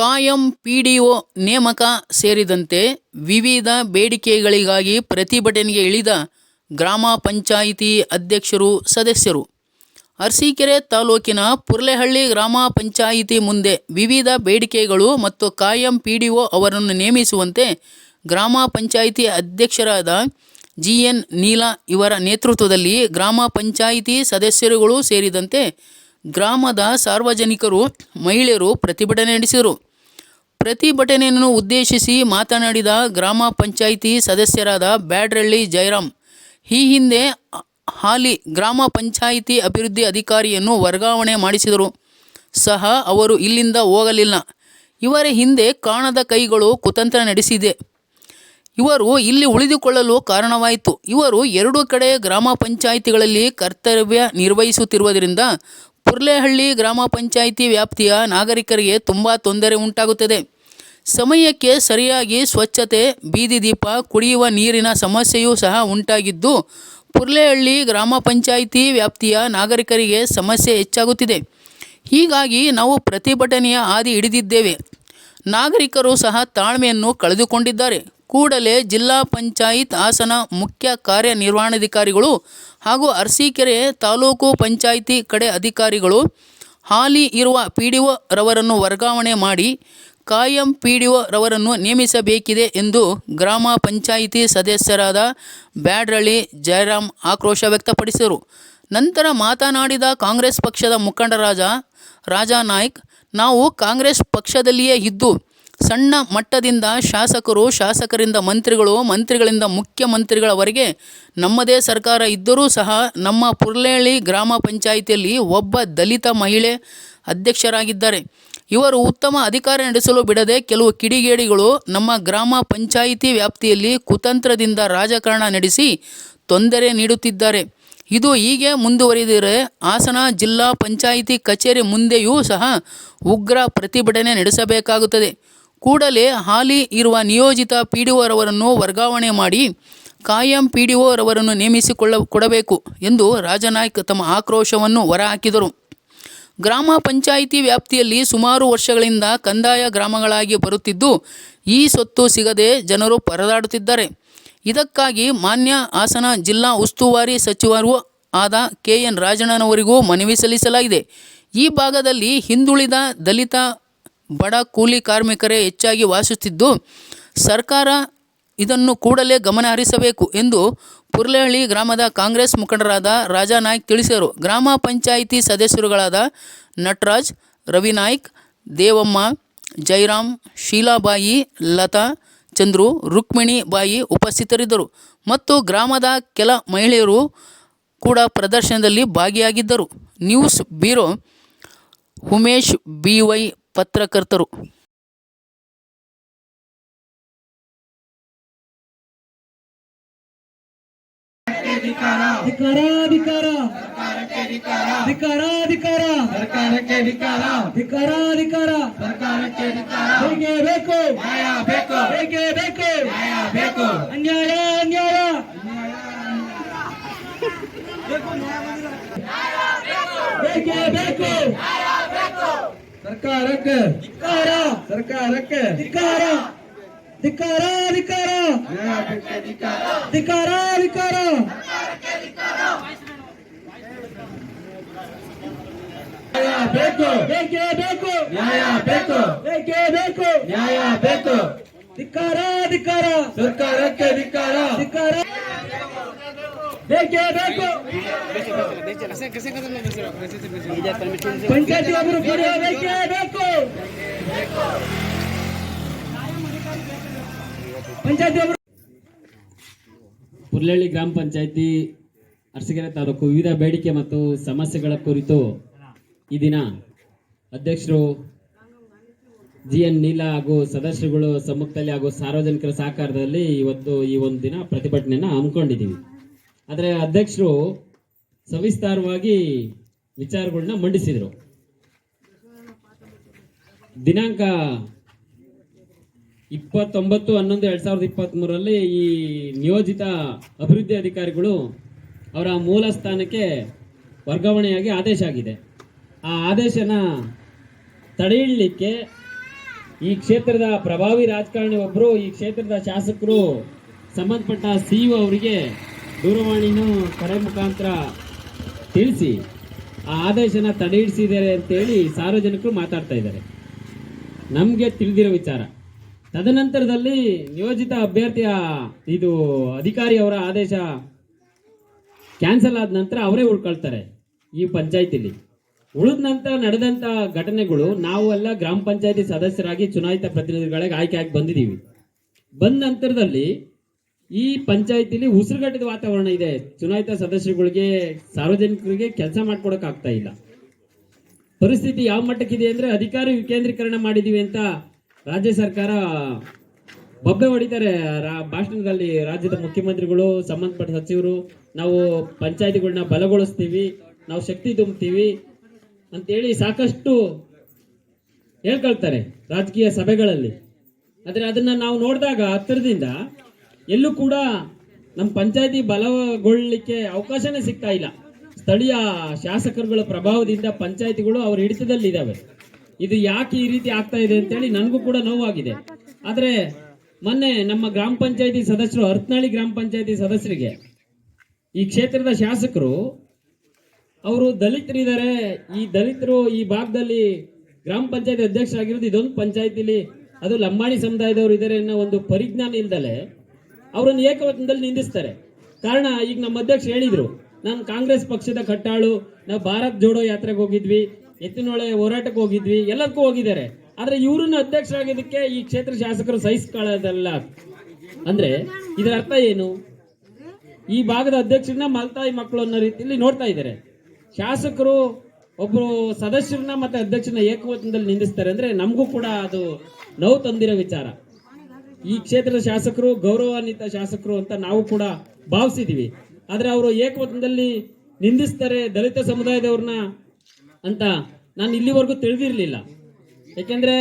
ಕಾಯಂ ಪಿಡಿಒ ನೇಮಕ ಸೇರಿದಂತೆ ವಿವಿಧ ಬೇಡಿಕೆಗಳಿಗಾಗಿ ಪ್ರತಿಭಟನೆಗೆ ಇಳಿದ ಗ್ರಾಮ ಪಂಚಾಯಿತಿ ಅಧ್ಯಕ್ಷರು, ಸದಸ್ಯರು. ಅರಸೀಕೆರೆ ತಾಲೂಕಿನ ಪುರ್ಲೆಹಳ್ಳಿ ಗ್ರಾಮ ಪಂಚಾಯಿತಿ ಮುಂದೆ ವಿವಿಧ ಬೇಡಿಕೆಗಳು ಮತ್ತು ಕಾಯಂ ಪಿಡಿಒ ಅವರನ್ನು ನೇಮಿಸುವಂತೆ ಗ್ರಾಮ ಪಂಚಾಯಿತಿ ಅಧ್ಯಕ್ಷರಾದ ಜಿ.ಎನ್. ನೀಲಾ ಇವರ ನೇತೃತ್ವದಲ್ಲಿ ಗ್ರಾಮ ಪಂಚಾಯಿತಿ ಸದಸ್ಯರುಗಳು ಸೇರಿದಂತೆ ಗ್ರಾಮದ ಸಾರ್ವಜನಿಕರು, ಮಹಿಳೆಯರು ಪ್ರತಿಭಟನೆ ನಡೆಸಿದರು. ಪ್ರತಿಭಟನೆಯನ್ನು ಉದ್ದೇಶಿಸಿ ಮಾತನಾಡಿದ ಗ್ರಾಮ ಪಂಚಾಯಿತಿ ಸದಸ್ಯರಾದ ಬ್ಯಾಡ್ರಳ್ಳಿ ಜಯರಾಮ್, ಈ ಹಿಂದೆ ಹಾಲಿ ಗ್ರಾಮ ಪಂಚಾಯಿತಿ ಅಭಿವೃದ್ಧಿ ಅಧಿಕಾರಿಯನ್ನು ವರ್ಗಾವಣೆ ಮಾಡಿಸಿದರೂ ಸಹ ಅವರು ಇಲ್ಲಿಂದ ಹೋಗಲಿಲ್ಲ. ಇವರ ಹಿಂದೆ ಕಾಣದ ಕೈಗಳು ಕುತಂತ್ರ ನಡೆಸಿದೆ. ಇವರು ಇಲ್ಲಿ ಉಳಿದುಕೊಳ್ಳಲು ಕಾರಣವಾಯಿತು. ಇವರು 2 ಕಡೆ ಗ್ರಾಮ ಪಂಚಾಯಿತಿಗಳಲ್ಲಿ ಕರ್ತವ್ಯ ನಿರ್ವಹಿಸುತ್ತಿರುವುದರಿಂದ ಪುರ್ಲೆಹಳ್ಳಿ ಗ್ರಾಮ ಪಂಚಾಯಿತಿ ವ್ಯಾಪ್ತಿಯ ನಾಗರಿಕರಿಗೆ ತುಂಬ ತೊಂದರೆ ಉಂಟಾಗುತ್ತದೆ. ಸಮಯಕ್ಕೆ ಸರಿಯಾಗಿ ಸ್ವಚ್ಛತೆ, ಬೀದಿ ದೀಪ, ಕುಡಿಯುವ ನೀರಿನ ಸಮಸ್ಯೆಯೂ ಸಹ ಉಂಟಾಗಿದ್ದು ಪುರ್ಲೆಹಳ್ಳಿ ಗ್ರಾಮ ಪಂಚಾಯಿತಿ ವ್ಯಾಪ್ತಿಯ ನಾಗರಿಕರಿಗೆ ಸಮಸ್ಯೆ ಹೆಚ್ಚಾಗುತ್ತಿದೆ. ಹೀಗಾಗಿ ನಾವು ಪ್ರತಿಭಟನೆಯ ಹಾದಿ ಹಿಡಿದಿದ್ದೇವೆ. ನಾಗರಿಕರು ಸಹ ತಾಳ್ಮೆಯನ್ನು ಕಳೆದುಕೊಂಡಿದ್ದಾರೆ. ಕೂಡಲೇ ಜಿಲ್ಲಾ ಪಂಚಾಯತ್ ಹಾಸನ ಮುಖ್ಯ ಕಾರ್ಯನಿರ್ವಹಣಾಧಿಕಾರಿಗಳು ಹಾಗೂ ಅರಸೀಕೆರೆ ತಾಲೂಕು ಪಂಚಾಯಿತಿ ಕಡೆ ಅಧಿಕಾರಿಗಳು ಹಾಲಿ ಇರುವ ಪಿಡಿಒ ರವರನ್ನು ವರ್ಗಾವಣೆ ಮಾಡಿ ಕಾಯಂ ಪಿಡಿಒ ರವರನ್ನು ನೇಮಿಸಬೇಕಿದೆ ಎಂದು ಗ್ರಾಮ ಪಂಚಾಯಿತಿ ಸದಸ್ಯರಾದ ಬ್ಯಾಡ್ರಳ್ಳಿ ಜಯರಾಮ್ ಆಕ್ರೋಶ ವ್ಯಕ್ತಪಡಿಸಿದರು. ನಂತರ ಮಾತನಾಡಿದ ಕಾಂಗ್ರೆಸ್ ಪಕ್ಷದ ಮುಖಂಡರಾದ ರಾಜಾ ನಾಯ್ಕ್, ನಾವು ಕಾಂಗ್ರೆಸ್ ಪಕ್ಷದಲ್ಲಿಯೇ ಇದ್ದು ಸಣ್ಣ ಮಟ್ಟದಿಂದ ಶಾಸಕರು, ಶಾಸಕರಿಂದ ಮಂತ್ರಿಗಳು, ಮಂತ್ರಿಗಳಿಂದ ಮುಖ್ಯಮಂತ್ರಿಗಳವರೆಗೆ ನಮ್ಮದೇ ಸರ್ಕಾರ ಇದ್ದರೂ ಸಹ ನಮ್ಮ ಪುರ್ಲೆಹಳ್ಳಿ ಗ್ರಾಮ ಪಂಚಾಯಿತಿಯಲ್ಲಿ ಒಬ್ಬ ದಲಿತ ಮಹಿಳೆ ಅಧ್ಯಕ್ಷರಾಗಿದ್ದಾರೆ. ಇವರು ಉತ್ತಮ ಅಧಿಕಾರ ನಡೆಸಲು ಬಿಡದೆ ಕೆಲವು ಕಿಡಿಗೇಡಿಗಳು ನಮ್ಮ ಗ್ರಾಮ ಪಂಚಾಯಿತಿ ವ್ಯಾಪ್ತಿಯಲ್ಲಿ ಕುತಂತ್ರದಿಂದ ರಾಜಕಾರಣ ನಡೆಸಿ ತೊಂದರೆ ನೀಡುತ್ತಿದ್ದಾರೆ. ಇದು ಹೀಗೆ ಮುಂದುವರಿದರೆ ಹಾಸನ ಜಿಲ್ಲಾ ಪಂಚಾಯಿತಿ ಕಚೇರಿ ಮುಂದೆಯೂ ಸಹ ಉಗ್ರ ಪ್ರತಿಭಟನೆ ನಡೆಸಬೇಕಾಗುತ್ತದೆ. ಕೂಡಲೇ ಹಾಲಿ ಇರುವ ನಿಯೋಜಿತ ಪಿಡಿಒ ರವರನ್ನು ವರ್ಗಾವಣೆ ಮಾಡಿ ಕಾಯಂ ಪಿಡಿಒ ರವರನ್ನು ನೇಮಿಸಿಕೊಡಬೇಕು ಎಂದು ರಾಜನಾಯ್ಕ್ ತಮ್ಮ ಆಕ್ರೋಶವನ್ನು ಹೊರಹಾಕಿದರು. ಗ್ರಾಮ ಪಂಚಾಯಿತಿ ವ್ಯಾಪ್ತಿಯಲ್ಲಿ ಸುಮಾರು ವರ್ಷಗಳಿಂದ ಕಂದಾಯ ಗ್ರಾಮಗಳಾಗಿ ಬರುತ್ತಿದ್ದು ಈ ಸ್ವತ್ತು ಸಿಗದೆ ಜನರು ಪರದಾಡುತ್ತಿದ್ದಾರೆ. ಇದಕ್ಕಾಗಿ ಮಾನ್ಯ ಹಾಸನ ಜಿಲ್ಲಾ ಉಸ್ತುವಾರಿ ಸಚಿವರೂ ಆದ ಕೆ.ಎನ್. ರಾಜಣ್ಣನವರಿಗೂ ಮನವಿ ಸಲ್ಲಿಸಲಾಗಿದೆ. ಈ ಭಾಗದಲ್ಲಿ ಹಿಂದುಳಿದ, ದಲಿತ, ಬಡ ಕೂಲಿ ಕಾರ್ಮಿಕರೇ ಹೆಚ್ಚಾಗಿ ವಾಸಿಸುತ್ತಿದ್ದು ಸರ್ಕಾರ ಇದನ್ನು ಕೂಡಲೇ ಗಮನ ಹರಿಸಬೇಕು ಎಂದು ಪುರ್ಲೆಹಳ್ಳಿ ಗ್ರಾಮದ ಕಾಂಗ್ರೆಸ್ ಮುಖಂಡರಾದ ರಾಜಾ ನಾಯ್ಕ್ ತಿಳಿಸಿದರು. ಗ್ರಾಮ ಪಂಚಾಯಿತಿ ಸದಸ್ಯರುಗಳಾದ ನಟರಾಜ್, ರವಿನಾಯ್ಕ್, ದೇವಮ್ಮ, ಜಯರಾಮ್, ಶೀಲಾಬಾಯಿ, ಲತಾ, ಚಂದ್ರು, ರುಕ್ಮಿಣಿ ಬಾಯಿ ಉಪಸ್ಥಿತರಿದ್ದರು ಮತ್ತು ಗ್ರಾಮದ ಕೆಲ ಮಹಿಳೆಯರು ಕೂಡ ಪ್ರದರ್ಶನದಲ್ಲಿ ಭಾಗಿಯಾಗಿದ್ದರು. News bureau, Umesh B Y. ಪತ್ರಕರ್ತರು. ಅನ್ಯಾಯ ಅನ್ಯಾಯ ಬೇಕೇ ಬೇಕು. ಸರ್ಕಾರಕ್ಕೆ ಧಿಕ್ಕಾರ, ಸರ್ಕಾರಕ್ಕೆ ಧಿಕ್ಕಾರ, ಧಿಕ್ಕಾರ, ಧಿಕ್ಕಾರ, ಧಿಕ್ಕಾರ, ಧಿಕ್ಕಾರ. ನ್ಯಾಯ ಬೇಕು, ಬೇಕೇ ಬೇಕು. ನ್ಯಾಯ ಬೇಕು, ಬೇಕೇ ಬೇಕು. ನ್ಯಾಯ ಬೇಕು. ಧಿಕ್ಕಾರ, ಧಿಕ್ಕಾರ, ಸರ್ಕಾರಕ್ಕೆ ಧಿಕ್ಕಾರ, ಧಿಕ್ಕಾರ, ಬೇಕೇ ಬೇಕು. ಪಂಚಾಯತಿ ಒಬ್ಬರು ಬೇಕೇ ಬೇಕು. ಪಂಚಾಯತಿ ಒಬ್ಬರು. ಪುರ್ಲೆಹಳ್ಳಿ ಗ್ರಾಮ ಪಂಚಾಯತಿ ಅರಸೀಕೆರೆ ತಾಲೂಕು ವಿವಿಧ ಬೇಡಿಕೆ ಮತ್ತು ಸಮಸ್ಯೆಗಳ ಕುರಿತು ಈ ದಿನ ಅಧ್ಯಕ್ಷರು ಜಿ.ಎನ್. ನೀಲಾ ಹಾಗೂ ಸದಸ್ಯರುಗಳು ಸಮ್ಮುಖದಲ್ಲಿ ಹಾಗೂ ಸಾರ್ವಜನಿಕರ ಸಹಕಾರದಲ್ಲಿ ಇವತ್ತು ಈ ಒಂದು ದಿನ ಪ್ರತಿಭಟನೆಯನ್ನು ಹಮ್ಮಿಕೊಂಡಿದ್ದೀವಿ. ಆದರೆ ಅಧ್ಯಕ್ಷರು ಸವಿಸ್ತಾರವಾಗಿ ವಿಚಾರಗಳನ್ನ ಮಂಡಿಸಿದರು. ದಿನಾಂಕ 29/11/2023 ಈ ನಿಯೋಜಿತ ಅಭಿವೃದ್ಧಿ ಅಧಿಕಾರಿಗಳು ಅವರ ಮೂಲ ಸ್ಥಾನಕ್ಕೆ ವರ್ಗಾವಣೆಯಾಗಿ ಆದೇಶ ಆಗಿದೆ. ಆ ಆದೇಶನ ತಡೆಹಿಡಲಿಕ್ಕೆ ಈ ಕ್ಷೇತ್ರದ ಪ್ರಭಾವಿ ರಾಜಕಾರಣಿ ಒಬ್ರು, ಈ ಕ್ಷೇತ್ರದ ಶಾಸಕರು ಸಂಬಂಧಪಟ್ಟ ಸಿಇಒ ಅವರಿಗೆ ದೂರವಾಣಿನೂ ಕರೆ ಮುಖಾಂತರ ತಿಳಿಸಿ ಆ ಆದೇಶನ ತಡೆ ಹಿಡಿಸಿದ್ದಾರೆ ಅಂತೇಳಿ ಸಾರ್ವಜನಿಕರು ಮಾತಾಡ್ತಾ ಇದ್ದಾರೆ. ನಮಗೆ ತಿಳಿದಿರೋ ವಿಚಾರ. ತದನಂತರದಲ್ಲಿ ನಿಯೋಜಿತ ಅಭ್ಯರ್ಥಿಯ ಇದು ಅಧಿಕಾರಿ ಅವರ ಆದೇಶ ಕ್ಯಾನ್ಸಲ್ ಆದ ನಂತರ ಅವರೇ ಉಳ್ಕೊಳ್ತಾರೆ ಈ ಪಂಚಾಯತಿಲಿ. ಉಳಿದ ನಂತರ ನಡೆದಂತ ಘಟನೆಗಳು ನಾವು ಎಲ್ಲ ಗ್ರಾಮ ಪಂಚಾಯತಿ ಸದಸ್ಯರಾಗಿ ಚುನಾಯಿತ ಪ್ರತಿನಿಧಿಗಳಿಗೆ ಆಯ್ಕೆಯಾಗಿ ಬಂದಿದ್ದೀವಿ. ಬಂದ ನಂತರದಲ್ಲಿ ಈ ಪಂಚಾಯತಿಲಿ ಉಸಿರುಗಟ್ಟಿದ ವಾತಾವರಣ ಇದೆ. ಚುನಾಯಿತ ಸದಸ್ಯರುಗಳಿಗೆ, ಸಾರ್ವಜನಿಕರಿಗೆ ಕೆಲಸ ಮಾಡ್ಕೊಡಕ್ ಆಗ್ತಾ ಇಲ್ಲ. ಪರಿಸ್ಥಿತಿ ಯಾವ ಮಟ್ಟಕ್ಕಿದೆ ಅಂದ್ರೆ ಅಧಿಕಾರಿ ವಿಕೇಂದ್ರೀಕರಣ ಮಾಡಿದೀವಿ ಅಂತ ರಾಜ್ಯ ಸರ್ಕಾರ ಬೊಬ್ಬೆ ಹೊಡಿತಾರೆ ಭಾಷಣದಲ್ಲಿ. ರಾಜ್ಯದ ಮುಖ್ಯಮಂತ್ರಿಗಳು, ಸಂಬಂಧಪಟ್ಟ ಸಚಿವರು, ನಾವು ಪಂಚಾಯತಿಗಳನ್ನ ಬಲಗೊಳಿಸ್ತೀವಿ, ನಾವು ಶಕ್ತಿ ತುಂಬುತ್ತೀವಿ ಅಂತೇಳಿ ಸಾಕಷ್ಟು ಹೇಳ್ಕೊಳ್ತಾರೆ ರಾಜಕೀಯ ಸಭೆಗಳಲ್ಲಿ. ಆದರೆ ಅದನ್ನ ನಾವು ನೋಡಿದಾಗ ಹತ್ತಿರದಿಂದ ಎಲ್ಲೂ ಕೂಡ ನಮ್ಮ ಪಂಚಾಯತಿ ಬಲಗೊಳ್ಳಲಿಕ್ಕೆ ಅವಕಾಶನೇ ಸಿಗ್ತಾ ಇಲ್ಲ. ಸ್ಥಳೀಯ ಶಾಸಕರುಗಳ ಪ್ರಭಾವದಿಂದ ಪಂಚಾಯತಿಗಳು ಅವ್ರ ಹಿಡಿತದಲ್ಲಿದ್ದಾವೆ. ಇದು ಯಾಕೆ ಈ ರೀತಿ ಆಗ್ತಾ ಇದೆ ಅಂತೇಳಿ ನನಗೂ ಕೂಡ ನೋವಾಗಿದೆ. ಆದರೆ ಮೊನ್ನೆ ನಮ್ಮ ಗ್ರಾಮ ಪಂಚಾಯತಿ ಸದಸ್ಯರು, ಹರತ್ನಳ್ಳಿ ಗ್ರಾಮ ಪಂಚಾಯತಿ ಸದಸ್ಯರಿಗೆ ಈ ಕ್ಷೇತ್ರದ ಶಾಸಕರು, ಅವರು ದಲಿತರಿದ್ದಾರೆ, ಈ ದಲಿತರು ಈ ಭಾಗದಲ್ಲಿ ಗ್ರಾಮ ಪಂಚಾಯತಿ ಅಧ್ಯಕ್ಷರಾಗಿರೋದು ಇದೊಂದು ಪಂಚಾಯತಿಲಿ, ಅದು ಲಂಬಾಣಿ ಸಮುದಾಯದವರು ಇದ್ದಾರೆ ಅನ್ನೋ ಒಂದು ಪರಿಜ್ಞಾನ ಇಲ್ದಲೆ ಅವರನ್ನು ಏಕವಚನದಲ್ಲಿ ನಿಂದಿಸ್ತಾರೆ. ಕಾರಣ, ಈಗ ನಮ್ಮ ಅಧ್ಯಕ್ಷ ಹೇಳಿದ್ರು, ನಾನು ಕಾಂಗ್ರೆಸ್ ಪಕ್ಷದ ಕಟ್ಟಾಳು, ನಾವು ಭಾರತ್ ಜೋಡೋ ಯಾತ್ರೆಗೆ ಹೋಗಿದ್ವಿ, ಎತ್ತಿನೊಳೆ ಹೋರಾಟಕ್ಕೆ ಹೋಗಿದ್ವಿ, ಎಲ್ಲದಕ್ಕೂ ಹೋಗಿದ್ದಾರೆ. ಆದ್ರೆ ಇವ್ರನ್ನ ಅಧ್ಯಕ್ಷರಾಗಿದ್ದಕ್ಕೆ ಈ ಕ್ಷೇತ್ರ ಶಾಸಕರು ಸಹಿಸ್ಕೊಳ್ಳೋದಲ್ಲ. ಅಂದ್ರೆ ಇದರ ಅರ್ಥ ಏನು? ಈ ಭಾಗದ ಅಧ್ಯಕ್ಷರನ್ನ ಮಲ್ತಾಯಿ ಮಕ್ಕಳು ಅನ್ನೋ ರೀತಿಯಲ್ಲಿ ನೋಡ್ತಾ ಇದ್ದಾರೆ. ಶಾಸಕರು ಒಬ್ರು ಸದಸ್ಯರನ್ನ ಮತ್ತೆ ಅಧ್ಯಕ್ಷರನ್ನ ಏಕವಚನದಲ್ಲಿ ನಿಂದಿಸ್ತಾರೆ ಅಂದ್ರೆ ನಮಗೂ ಕೂಡ ಅದು ನೋವು ತಂದಿರೋ ವಿಚಾರ. ಈ ಕ್ಷೇತ್ರದ ಶಾಸಕರು ಗೌರವಾನ್ವಿತ ಶಾಸಕರು ಅಂತ ನಾವು ಕೂಡ ಭಾವಿಸಿದೀವಿ. ಆದ್ರೆ ಅವರು ಏಕವಚನದಲ್ಲಿ ನಿಂದಿಸ್ತಾರೆ ದಲಿತ ಸಮುದಾಯದವ್ರನ್ನ ಅಂತ ನಾನು ಇಲ್ಲಿವರೆಗೂ ತಿಳಿದಿರ್ಲಿಲ್ಲ. ಯಾಕೆಂದ್ರೆ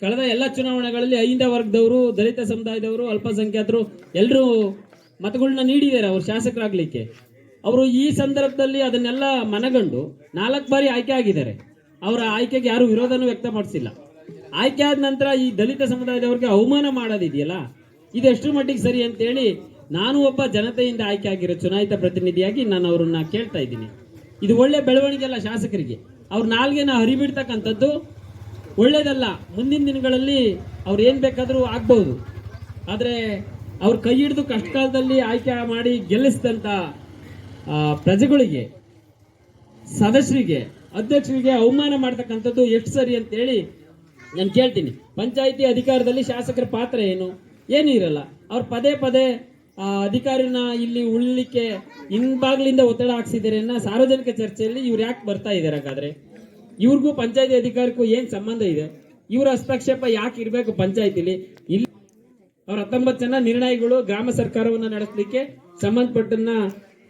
ಕಳೆದ ಎಲ್ಲ ಚುನಾವಣೆಗಳಲ್ಲಿ ಅಹಿಂದ ವರ್ಗದವರು, ದಲಿತ ಸಮುದಾಯದವರು, ಅಲ್ಪಸಂಖ್ಯಾತರು ಎಲ್ಲರೂ ಮತಗಳನ್ನ ನೀಡಿದ್ದಾರೆ ಅವರು ಶಾಸಕರಾಗ್ಲಿಕ್ಕೆ. ಅವರು ಈ ಸಂದರ್ಭದಲ್ಲಿ ಅದನ್ನೆಲ್ಲ ಮನಗಂಡು 4 ಬಾರಿ ಆಯ್ಕೆ ಆಗಿದ್ದಾರೆ. ಅವರ ಆಯ್ಕೆಗೆ ಯಾರು ವಿರೋಧನೂ ವ್ಯಕ್ತಪಡಿಸಿಲ್ಲ. ಆಯ್ಕೆ ಆದ ನಂತರ ಈ ದಲಿತ ಸಮುದಾಯದವರಿಗೆ ಅವಮಾನ ಮಾಡೋದಿದೆಯಲ್ಲ, ಇದು ಎಷ್ಟು ಮಟ್ಟಿಗೆ ಸರಿ ಅಂತೇಳಿ ನಾನು ಒಬ್ಬ ಜನತೆಯಿಂದ ಆಯ್ಕೆ ಆಗಿರೋ ಚುನಾಯಿತ ಪ್ರತಿನಿಧಿಯಾಗಿ ನಾನು ಅವ್ರನ್ನ ಕೇಳ್ತಾ ಇದ್ದೀನಿ. ಇದು ಒಳ್ಳೆ ಬೆಳವಣಿಗೆ ಅಲ್ಲ ಶಾಸಕರಿಗೆ. ಅವ್ರ ನಾಲ್ಗೆನ ಹರಿಬಿಡ್ತಕ್ಕಂಥದ್ದು ಒಳ್ಳೇದಲ್ಲ. ಮುಂದಿನ ದಿನಗಳಲ್ಲಿ ಅವ್ರು ಏನ್ ಬೇಕಾದ್ರೂ ಆಗ್ಬಹುದು. ಆದ್ರೆ ಅವ್ರ ಕೈ ಹಿಡಿದು ಕಷ್ಟ ಕಾಲದಲ್ಲಿ ಆಯ್ಕೆ ಮಾಡಿ ಗೆಲ್ಲಿಸಿದಂತ ಪ್ರಜೆಗಳಿಗೆ, ಸದಸ್ಯರಿಗೆ, ಅಧ್ಯಕ್ಷರಿಗೆ ಅವಮಾನ ಮಾಡ್ತಕ್ಕಂಥದ್ದು ಎಷ್ಟು ಸರಿ ಅಂತೇಳಿ ನಾನು ಕೇಳ್ತೀನಿ. ಪಂಚಾಯಿತಿ ಅಧಿಕಾರದಲ್ಲಿ ಶಾಸಕರ ಪಾತ್ರ ಏನು? ಏನೂ ಇರಲ್ಲ. ಅವ್ರು ಪದೇ ಪದೇ ಅಧಿಕಾರಿನ ಇಲ್ಲಿ ಉಳಿಲಿಕ್ಕೆ ಹಿಂಬಾಗ್ಲಿಂದ ಒತ್ತಡ ಹಾಕ್ಸಿದ್ದಾರೆ ಅನ್ನೋ ಸಾರ್ವಜನಿಕ ಚರ್ಚೆಯಲ್ಲಿ ಇವ್ರು ಯಾಕೆ ಬರ್ತಾ ಇದ್ದಾರೆ? ಹಾಗಾದ್ರೆ ಇವ್ರಿಗೂ ಪಂಚಾಯತಿ ಅಧಿಕಾರಕ್ಕೂ ಏನ್ ಸಂಬಂಧ ಇದೆ? ಇವ್ರ ಹಸ್ತಕ್ಷೇಪ ಯಾಕೆ ಇರಬೇಕು ಪಂಚಾಯತಿಲಿ? ಇಲ್ಲಿ ಅವ್ರ 19 ಜನ ನಿರ್ಣಯಗಳು ಗ್ರಾಮ ಸರ್ಕಾರವನ್ನ ನಡೆಸಲಿಕ್ಕೆ ಸಂಬಂಧಪಟ್ಟನ್ನ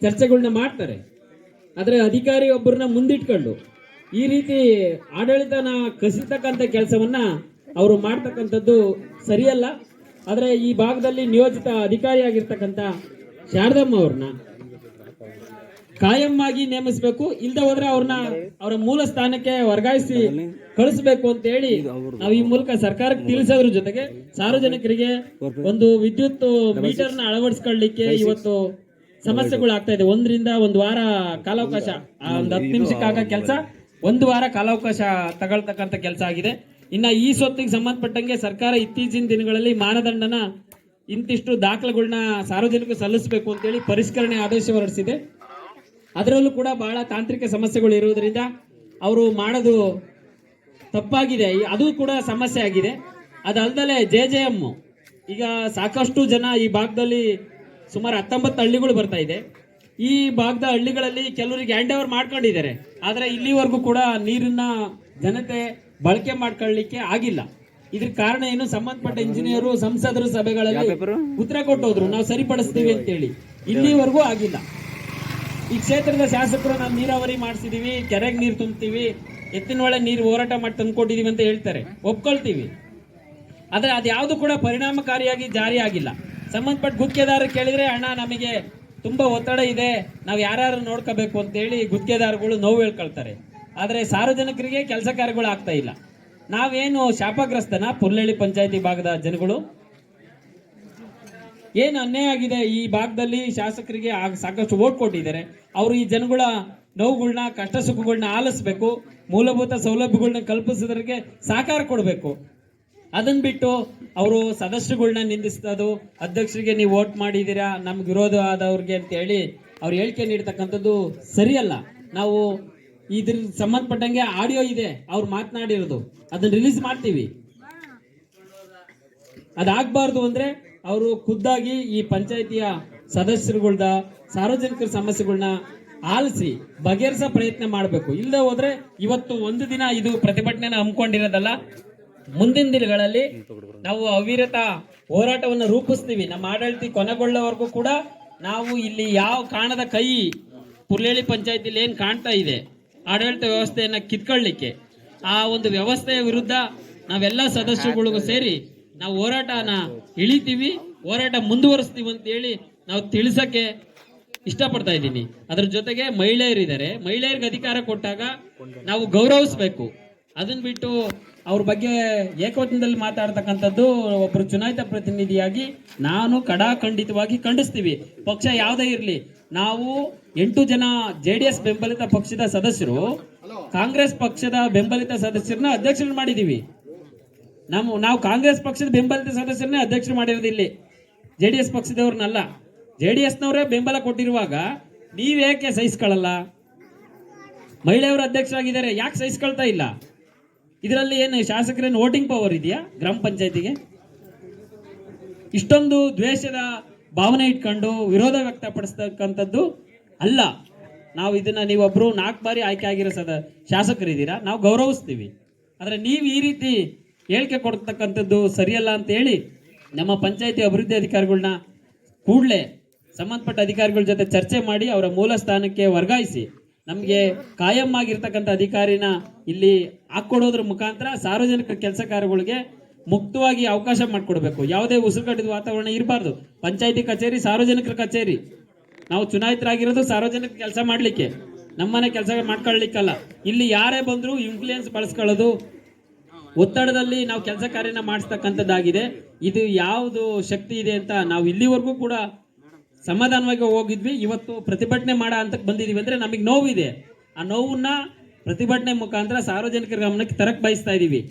ಚರ್ಚೆಗಳನ್ನ ಮಾಡ್ತಾರೆ. ಆದ್ರೆ ಅಧಿಕಾರಿ ಒಬ್ಬರನ್ನ ಮುಂದಿಟ್ಕೊಂಡು ಈ ರೀತಿ ಆಡಳಿತನ ಕಸಿತಕ್ಕಂಥ ಕೆಲಸವನ್ನ ಅವರು ಮಾಡ್ತಕ್ಕಂಥದ್ದು ಸರಿಯಲ್ಲ. ಆದ್ರೆ ಈ ಭಾಗದಲ್ಲಿ ನಿಯೋಜಿತ ಅಧಿಕಾರಿಯಾಗಿರ್ತಕ್ಕಂಥ ಶಾರದಮ್ಮ ಅವ್ರನ್ನ ಕಾಯಂ ಆಗಿ ನೇಮಿಸಬೇಕು. ಇಲ್ದ ಹೋದ್ರೆ ಅವ್ರನ್ನ ಅವರ ಮೂಲ ಸ್ಥಾನಕ್ಕೆ ವರ್ಗಾಯಿಸಿ ಕಳಿಸಬೇಕು ಅಂತ ಹೇಳಿ ನಾವು ಈ ಮೂಲಕ ಸರ್ಕಾರಕ್ಕೆ ತಿಳಿಸೋದ್ರ ಜೊತೆಗೆ ಸಾರ್ವಜನಿಕರಿಗೆ ಒಂದು ವಿದ್ಯುತ್ ಮೀಟರ್ನ ಅಳವಡಿಸ್ಕೊಳ್ಳಿಕ್ಕೆ ಇವತ್ತು ಸಮಸ್ಯೆಗಳು ಆಗ್ತಾ ಇದೆ. 1 ವಾರ ಕಾಲಾವಕಾಶ, ಒಂದು 10 ನಿಮಿಷಕ್ಕಾಗ ಕೆಲಸ 1 ವಾರ ಕಾಲಾವಕಾಶ ತಗೊಳ್ತಕ್ಕಂಥ ಕೆಲಸ ಆಗಿದೆ. ಇನ್ನ ಈ ಸ್ವತ್ತಿಗೆ ಸಂಬಂಧಪಟ್ಟಂಗೆ ಸರ್ಕಾರ ಇತ್ತೀಚಿನ ದಿನಗಳಲ್ಲಿ ಮಾನದಂಡನ ಇಂತಿಷ್ಟು ದಾಖಲೆಗಳನ್ನ ಸಾರ್ವಜನಿಕರು ಸಲ್ಲಿಸಬೇಕು ಅಂತೇಳಿ ಪರಿಷ್ಕರಣೆ ಆದೇಶ ಹೊರಡಿಸಿದೆ. ಅದರಲ್ಲೂ ಕೂಡ ಬಹಳ ತಾಂತ್ರಿಕ ಸಮಸ್ಯೆಗಳು ಇರುವುದರಿಂದ ಅವರು ಮಾಡೋದು ತಪ್ಪಾಗಿದೆ. ಅದು ಕೂಡ ಸಮಸ್ಯೆ ಆಗಿದೆ. ಅದಲ್ಲದೆ JJM ಈಗ ಸಾಕಷ್ಟು ಜನ ಈ ಭಾಗದಲ್ಲಿ ಸುಮಾರು 19 ಹಳ್ಳಿಗಳು ಬರ್ತಾ ಇದೆ. ಈ ಭಾಗದ ಹಳ್ಳಿಗಳಲ್ಲಿ ಕೆಲವರಿಗೆ ಹ್ಯಾಂಡ್ ಓವರ್ ಮಾಡ್ಕೊಂಡಿದ್ದಾರೆ. ಆದ್ರೆ ಇಲ್ಲಿವರೆಗೂ ಕೂಡ ನೀರನ್ನ ಜನತೆ ಬಳಕೆ ಮಾಡ್ಕೊಳ್ಳಿಕ್ಕೆ ಆಗಿಲ್ಲ. ಇದ್ರ ಕಾರಣ ಏನು? ಸಂಬಂಧಪಟ್ಟ ಇಂಜಿನಿಯರು, ಸಂಸದರು ಸಭೆಗಳಲ್ಲಿ ಉತ್ತರ ಕೊಟ್ಟೋದ್ರು, ನಾವು ಸರಿಪಡಿಸ್ತೀವಿ ಅಂತೇಳಿ. ಇಲ್ಲಿವರೆಗೂ ಆಗಿಲ್ಲ. ಈ ಕ್ಷೇತ್ರದ ಶಾಸಕರು ನಾವು ನೀರಾವರಿ ಮಾಡಿಸಿದೀವಿ, ಕೆರೆಗೆ ನೀರು ತುಂಬ್ತೀವಿ, ಎತ್ತಿನೊಳೆ ನೀರು ಹೋರಾಟ ಮಾಡಿ ತಂದ್ಕೊಟ್ಟಿದೀವಿ ಅಂತ ಹೇಳ್ತಾರೆ, ಒಪ್ಕೊಳ್ತೀವಿ. ಆದ್ರೆ ಅದ್ಯಾವುದು ಕೂಡ ಪರಿಣಾಮಕಾರಿಯಾಗಿ ಜಾರಿ ಆಗಿಲ್ಲ. ಸಂಬಂಧಪಟ್ಟ ಗುತ್ತಿಗೆದಾರ ಕೇಳಿದ್ರೆ, ಅಣ್ಣ ನಮಗೆ ತುಂಬಾ ಒತ್ತಡ ಇದೆ, ನಾವು ಯಾರು ನೋಡ್ಕೋಬೇಕು ಅಂತ ಹೇಳಿ ಗುತ್ತಿಗೆದಾರಗಳು ನೋವು ಹೇಳ್ಕೊಳ್ತಾರೆ. ಆದ್ರೆ ಸಾರ್ವಜನಿಕರಿಗೆ ಕೆಲಸ ಕಾರ್ಯಗಳು ಆಗ್ತಾ ಇಲ್ಲ. ನಾವೇನು ಶಾಪಗ್ರಸ್ತನ ಪುರ್ಲಳ್ಳಿ ಪಂಚಾಯತಿ ಭಾಗದ ಜನಗಳು? ಏನು ಅನ್ಯಾಯ ಆಗಿದೆ ಈ ಭಾಗದಲ್ಲಿ? ಶಾಸಕರಿಗೆ ಸಾಕಷ್ಟು ಓಟ್ ಕೊಟ್ಟಿದ್ದಾರೆ. ಅವರು ಈ ಜನಗಳ ನೋವುಗಳನ್ನ, ಕಷ್ಟ ಸುಖಗಳನ್ನ ಆಲಿಸ್ಬೇಕು, ಮೂಲಭೂತ ಸೌಲಭ್ಯಗಳನ್ನ ಕಲ್ಪಿಸೋದ್ರಿಗೆ ಸಹಕಾರ ಕೊಡಬೇಕು. ಅದನ್ನ ಬಿಟ್ಟು ಅವರು ಸದಸ್ಯರುಗಳನ್ನ ನಿಂದಿಸ್ತದು, ಅಧ್ಯಕ್ಷರಿಗೆ ನೀವು ವೋಟ್ ಮಾಡಿದ್ದೀರಾ ನಮ್ಗೆ ವಿರೋಧ ಆದವ್ರಿಗೆ ಅಂತ ಹೇಳಿ ಅವ್ರು ಹೇಳಿಕೆ ನೀಡ್ತಕ್ಕಂಥದ್ದು ಸರಿಯಲ್ಲ. ನಾವು ಇದ್ರ ಸಂಬಂಧಪಟ್ಟಂಗೆ ಆಡಿಯೋ ಇದೆ, ಅವ್ರು ಮಾತನಾಡಿರೋದು, ಅದನ್ನ ರಿಲೀಸ್ ಮಾಡ್ತೀವಿ. ಅದಾಗಬಾರ್ದು ಅಂದ್ರೆ ಅವರು ಖುದ್ದಾಗಿ ಈ ಪಂಚಾಯತಿಯ ಸದಸ್ಯರುಗಳ್ದ ಸಾರ್ವಜನಿಕರ ಸಮಸ್ಯೆಗಳನ್ನ ಆಲಿಸಿ ಬಗೆಹರಿಸೋ ಪ್ರಯತ್ನ ಮಾಡಬೇಕು. ಇಲ್ಲದೆ ಹೋದ್ರೆ ಇವತ್ತು ಒಂದು ದಿನ ಇದು ಪ್ರತಿಭಟನೆ ಹಮ್ಮಿಕೊಂಡಿರೋದಲ್ಲ, ಮುಂದಿನ ದಿನಗಳಲ್ಲಿ ನಾವು ಅವಿರತ ಹೋರಾಟವನ್ನು ರೂಪಿಸ್ತೀವಿ. ನಮ್ಮ ಆಡಳಿತ ಕೊನೆಗೊಳ್ಳೋವರೆಗೂ ಕೂಡ ನಾವು ಇಲ್ಲಿ ಯಾವ ಕಾಣದ ಕೈ ಪುರ್ಲಳ್ಳಿ ಪಂಚಾಯತಿಲಿ ಏನ್ ಕಾಣ್ತಾ ಇದೆ ಆಡಳಿತ ವ್ಯವಸ್ಥೆಯನ್ನ ಕಿತ್ಕೊಳ್ಳಿಕ್ಕೆ, ಆ ಒಂದು ವ್ಯವಸ್ಥೆಯ ವಿರುದ್ಧ ನಾವೆಲ್ಲ ಸದಸ್ಯರುಗಳಿಗೂ ಸೇರಿ ನಾವು ಹೋರಾಟನ ಇಳಿತೀವಿ, ಹೋರಾಟ ಮುಂದುವರಿಸ್ತೀವಿ ಅಂತ ಹೇಳಿ ನಾವು ತಿಳಿಸಕ್ಕೆ ಇಷ್ಟಪಡ್ತಾ ಇದ್ದೀನಿ. ಅದ್ರ ಜೊತೆಗೆ ಮಹಿಳೆಯರಿದ್ದಾರೆ, ಮಹಿಳೆಯರಿಗೆ ಅಧಿಕಾರ ಕೊಟ್ಟಾಗ ನಾವು ಗೌರವಿಸ್ಬೇಕು. ಅದನ್ನ ಬಿಟ್ಟು ಅವ್ರ ಬಗ್ಗೆ ಏಕವಚನದಲ್ಲಿ ಮಾತಾಡ್ತಕ್ಕಂಥದ್ದು ಒಬ್ಬರು ಚುನಾಯಿತ ಪ್ರತಿನಿಧಿಯಾಗಿ ನಾನು ಖಂಡಿತವಾಗಿ ಖಂಡಿಸ್ತೀವಿ. ಪಕ್ಷ ಯಾವುದೇ ಇರಲಿ, ನಾವು 8 ಜನ JDS ಬೆಂಬಲಿತ ಪಕ್ಷದ ಸದಸ್ಯರು ಕಾಂಗ್ರೆಸ್ ಪಕ್ಷದ ಬೆಂಬಲಿತ ಸದಸ್ಯರನ್ನ ಅಧ್ಯಕ್ಷರು ಮಾಡಿದೀವಿ. ನಾವು ಕಾಂಗ್ರೆಸ್ ಪಕ್ಷದ ಬೆಂಬಲಿತ ಸದಸ್ಯರನ್ನೇ ಅಧ್ಯಕ್ಷರು ಮಾಡಿರೋದು ಇಲ್ಲಿ, JDS ಪಕ್ಷದವ್ರನ್ನಲ್ಲ. JDSನವರೇ ಬೆಂಬಲ ಕೊಟ್ಟಿರುವಾಗ ನೀವೇಕೆ ಸಹಿಸ್ಕೊಳ್ಳಲ್ಲ? ಮಹಿಳೆಯವರು ಅಧ್ಯಕ್ಷರಾಗಿದ್ದಾರೆ, ಯಾಕೆ ಸಹಿಸ್ಕೊಳ್ತಾ ಇಲ್ಲ? ಇದರಲ್ಲಿ ಏನು ಶಾಸಕರೇನು ವೋಟಿಂಗ್ ಪವರ್ ಇದೆಯಾ ಗ್ರಾಮ ಪಂಚಾಯತಿಗೆ? ಇಷ್ಟೊಂದು ದ್ವೇಷದ ಭಾವನೆ ಇಟ್ಕೊಂಡು ವಿರೋಧ ವ್ಯಕ್ತಪಡಿಸ್ತಕ್ಕಂಥದ್ದು ಅಲ್ಲ. ನಾವು ಇದನ್ನ ನೀವೊಬ್ರು 4 ಬಾರಿ ಆಯ್ಕೆ ಆಗಿರೋ ಶಾಸಕರಿದ್ದೀರಾ, ನಾವು ಗೌರವಿಸ್ತೀವಿ. ಆದ್ರೆ ನೀವು ಈ ರೀತಿ ಹೇಳಿಕೆ ಕೊಡ್ತಕ್ಕಂಥದ್ದು ಸರಿಯಲ್ಲ ಅಂತ ಹೇಳಿ ನಮ್ಮ ಪಂಚಾಯತಿ ಅಭಿವೃದ್ಧಿ ಅಧಿಕಾರಿಗಳನ್ನ ಕೂಡಲೇ ಸಂಬಂಧಪಟ್ಟ ಅಧಿಕಾರಿಗಳ ಜೊತೆ ಚರ್ಚೆ ಮಾಡಿ ಅವರ ಮೂಲ ಸ್ಥಾನಕ್ಕೆ ವರ್ಗಾಯಿಸಿ ನಮಗೆ ಕಾಯಂ ಆಗಿರ್ತಕ್ಕಂಥ ಅಧಿಕಾರಿನ ಇಲ್ಲಿ ಹಾಕೊಡೋದ್ರ ಮುಖಾಂತರ ಸಾರ್ವಜನಿಕ ಕೆಲಸ ಕಾರ್ಯಗಳಿಗೆ ಮುಕ್ತವಾಗಿ ಅವಕಾಶ ಮಾಡಿಕೊಡ್ಬೇಕು. ಯಾವುದೇ ಉಸಿರುಗಟ್ಟಿದ ವಾತಾವರಣ ಇರಬಾರ್ದು. ಪಂಚಾಯತಿ ಕಚೇರಿ ಸಾರ್ವಜನಿಕರ ಕಚೇರಿ. ನಾವು ಚುನಾಯಿತರಾಗಿರೋದು ಸಾರ್ವಜನಿಕ ಕೆಲಸ ಮಾಡ್ಲಿಕ್ಕೆ, ನಮ್ಮನೆ ಕೆಲಸ ಮಾಡ್ಕೊಳ್ಳಿಕ್ಕಲ್ಲ. ಇಲ್ಲಿ ಯಾರೇ ಬಂದ್ರು ಇನ್ಫ್ಲೂಯೆನ್ಸ್ ಬಳಸ್ಕೊಳ್ಳೋದು, ಒತ್ತಡದಲ್ಲಿ ನಾವು ಕೆಲಸ ಕಾರ್ಯನ ಮಾಡಿಸ್ತಕ್ಕಂಥದ್ದಾಗಿದೆ. ಇದು ಯಾವುದು ಶಕ್ತಿ ಇದೆ ಅಂತ ನಾವು ಇಲ್ಲಿವರೆಗೂ ಕೂಡ ಸಮಾಧಾನವಾಗಿ ಹೋಗಿದ್ವಿ. ಇವತ್ತು ಪ್ರತಿಭಟನೆ ಮಾಡೋ ಹಂತಕ್ಕೆ ಬಂದಿದೀವಿ ಅಂದ್ರೆ ನಮಗೆ ನೋವಿದೆ. ಆ ನೋವನ್ನ ಪ್ರತಿಭಟನೆ ಮುಖಾಂತರ ಸಾರ್ವಜನಿಕರ ಗಮನಕ್ಕೆ ತರಕ್ ಬಯಸ್ತಾ ಇದೀವಿ.